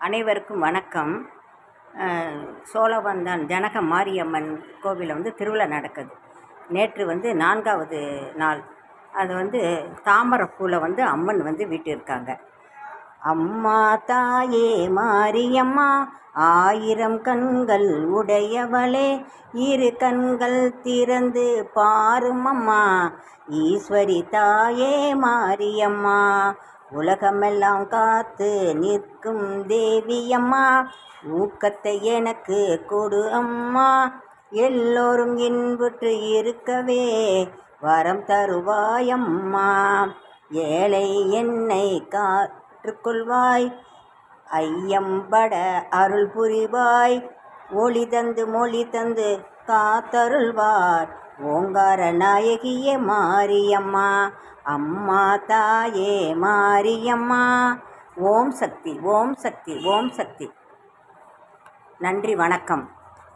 அனைவருக்கும் வணக்கம். சோழவந்தான் ஜனக மாரியம்மன் கோவிலில் திருவிழா நடக்குது. நேற்று 4வது நாள். அது தாமரைப்பூவில் அம்மன் வீட்டிருக்காங்க. அம்மா தாயே மாரியம்மா, ஆயிரம் கண்கள் உடையவளே, இரு கண்கள் திறந்து பாருமம்மா, ஈஸ்வரி தாயே மாரியம்மா, உலகமெல்லாம் காத்து நிற்கும் தேவியம்மா, ஊக்கத்தை எனக்கு கொடு அம்மா, எல்லோரும் இன்புற்று இருக்கவே வரம் தருவாயம்மா, ஏழை என்னை காற்றுக்கொள்வாய், ஐயம்பட அருள் புரிவாய், ஒளி தந்து மொழி தந்து காத்தருள்வார், ஓங்கார நாயகியே மாரியம்மா, அம்மா தாயே மாரியம்மா. ஓம் சக்தி, ஓம் சக்தி, ஓம் சக்தி. நன்றி, வணக்கம்.